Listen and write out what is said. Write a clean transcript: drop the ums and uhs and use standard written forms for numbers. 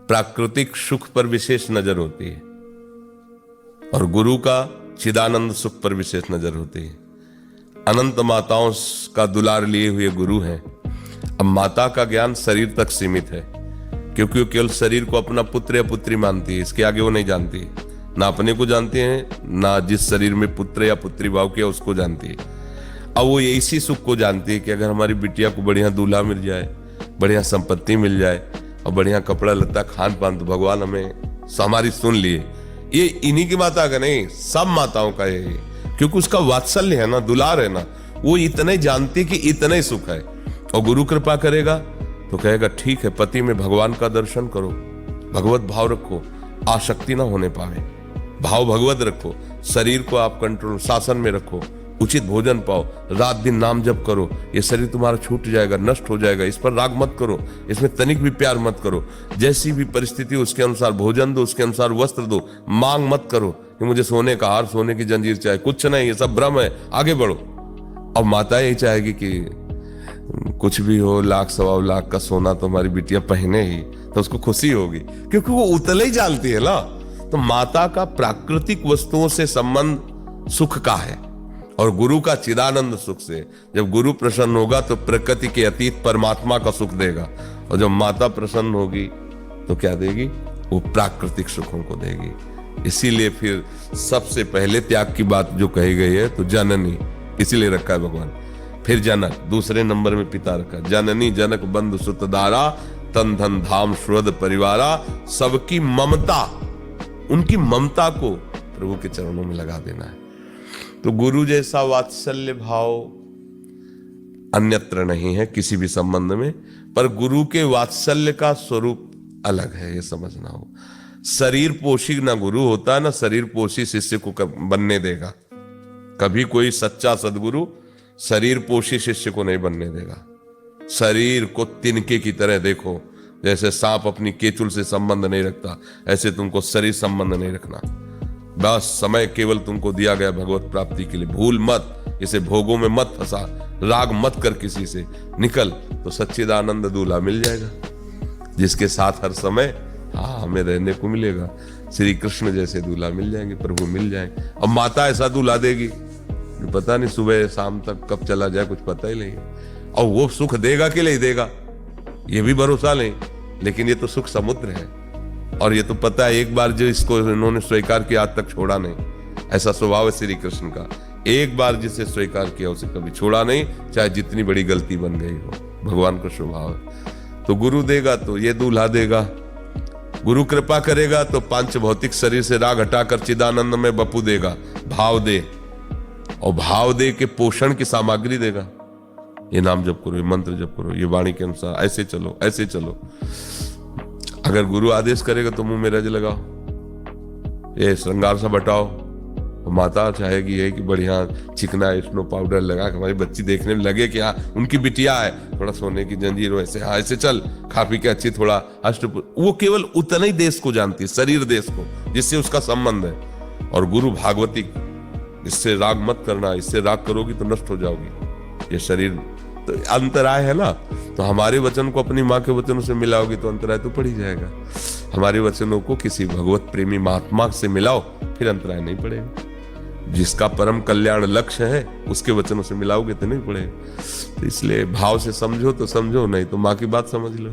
प्राकृतिक सुख पर विशेष नजर होती है और गुरु का चिदानंद सुख पर विशेष नजर होती है। अनंत माताओं का दुलार लिए हुए गुरु हैं। अब माता का ज्ञान शरीर तक सीमित है, क्योंकि वो केवल शरीर को अपना पुत्र या पुत्री मानती है, इसके आगे वो नहीं जानती। ना अपने को जानते हैं, ना जिस शरीर में पुत्र या पुत्री भाव किया उसको जानती है। अब वो इसी सुख को जानती है कि अगर हमारी बिटिया को बढ़िया दूल्हा मिल जाए, बढ़िया संपत्ति मिल जाए और बढ़िया कपड़ा लत्ता खान पान, तो भगवान हमें हमारी सुन लिए। ये इन्हीं की माता का नहीं, सब माताओं का है, क्योंकि उसका वात्सल्य है ना, दुलार है ना, वो इतने जानती कि इतने सुख है। और गुरु कृपा करेगा तो कहेगा ठीक है, पति में भगवान का दर्शन करो, भगवत भाव रखो, आसक्ति ना होने पावे, भाव भगवत रखो, शरीर को आप कंट्रोल शासन में रखो, उचित भोजन पाओ, रात दिन नाम जप करो, ये शरीर तुम्हारा छूट जाएगा, नष्ट हो जाएगा, इस पर राग मत करो, इसमें तनिक भी प्यार मत करो, जैसी भी परिस्थिति उसके अनुसार भोजन दो, उसके अनुसार वस्त्र दो, मांग मत करो कि मुझे सोने का हार, सोने की जंजीर चाहिए, कुछ नहीं, ये सब भ्रम है, आगे बढ़ो। और माता यही चाहेगी कि कुछ भी हो, लाख सवा लाख का सोना तो हमारी बिटिया पहने ही, तो उसको खुशी होगी, क्योंकि वो उतले ही जानती है ना। तो माता का प्राकृतिक वस्तुओं से संबंध सुख का है और गुरु का चिदानंद सुख से। जब गुरु प्रसन्न होगा तो प्रकृति के अतीत परमात्मा का सुख देगा, और जब माता प्रसन्न होगी तो क्या देगी? वो प्राकृतिक सुखों को देगी। इसीलिए फिर सबसे पहले त्याग की बात जो कही गई है तो जननी, इसीलिए रखा है भगवान। फिर जनक, दूसरे नंबर में पिता रखा। जननी जनक बंधु सुत दारा, तन धन धाम सुहृद परिवारा। सबकी ममता, उनकी ममता को प्रभु के चरणों में लगा देना है। तो गुरु जैसा वात्सल्य भाव अन्यत्र नहीं है किसी भी संबंध में, पर गुरु के वात्सल्य का स्वरूप अलग है, ये समझना हो। शरीर पोषी ना गुरु होता है, ना शरीर पोषी शिष्य को बनने देगा। कभी कोई सच्चा सदगुरु शरीर पोषी शिष्य को नहीं बनने देगा। शरीर को तिनके की तरह देखो, जैसे सांप अपनी केचुल से संबंध नहीं रखता, ऐसे तुमको शरीर संबंध नहीं रखना। बस समय केवल तुमको दिया गया भगवत प्राप्ति के लिए, भूल मत, इसे भोगों में मत फंसा, राग मत कर किसी से, निकल तो सच्चिदानंद दूल्हा मिल जाएगा, जिसके साथ हर समय हमें रहने को मिलेगा। श्री कृष्ण जैसे दूल्हा मिल जाएंगे, प्रभु मिल जाएंगे। अब माता ऐसा दूल्हा देगी पता नहीं सुबह शाम तक कब चला जाए, कुछ पता ही नहीं है। और वो सुख देगा कि नहीं देगा ये भी भरोसा नहीं, लेकिन ये तो सुख समुद्र है। और ये तो पता है, एक बार जो इसको इन्होंने स्वीकार किया आज तक छोड़ा नहीं, ऐसा स्वभाव है श्री कृष्ण का। एक बार जिसे स्वीकार किया उसे कभी छोड़ा नहीं, चाहे जितनी बड़ी गलती बन गई हो, भगवान का स्वभाव है। तो गुरु देगा तो ये दूल्हा देगा, गुरु कृपा करेगा तो पांच भौतिक शरीर से राग हटाकर चिदानंद में बपू देगा, भाव दे, और भाव दे के पोषण की सामग्री देगा। ये नाम जप करो, ये मंत्र जप करो, ये वाणी के अनुसार ऐसे चलो, ऐसे चलो। अगर गुरु आदेश करेगा तो मुंह में रज लगाओ, ये श्रृंगार सा बटाओ। तो माता चाहेगी ये कि बढ़िया चिकना स्नो पाउडर लगा के हमारी बच्ची देखने में लगे कि हाँ उनकी बिटिया है, थोड़ा सोने की जंजीर हो, ऐसे हाँ ऐसे चल, खा पी के अच्छी थोड़ा वो केवल उतना ही देश को जानती है, शरीर देश को, जिससे उसका संबंध है। और गुरु भागवती, इससे राग मत करना, इससे राग करोगी तो नष्ट हो जाओगी, ये शरीर तो अंतराय है ना। तो हमारे वचन को अपनी माँ के वचनों से मिलाओगी तो अंतराय तो पड़ ही जाएगा। हमारे वचनों को किसी भगवत प्रेमी महात्मा से मिलाओ, फिर अंतराय नहीं पड़ेगा। जिसका परम कल्याण लक्ष्य है उसके वचनों से मिलाओगे तो नहीं पड़ेगा। तो इसलिए भाव से समझो तो समझो, नहीं तो माँ की बात समझ लो।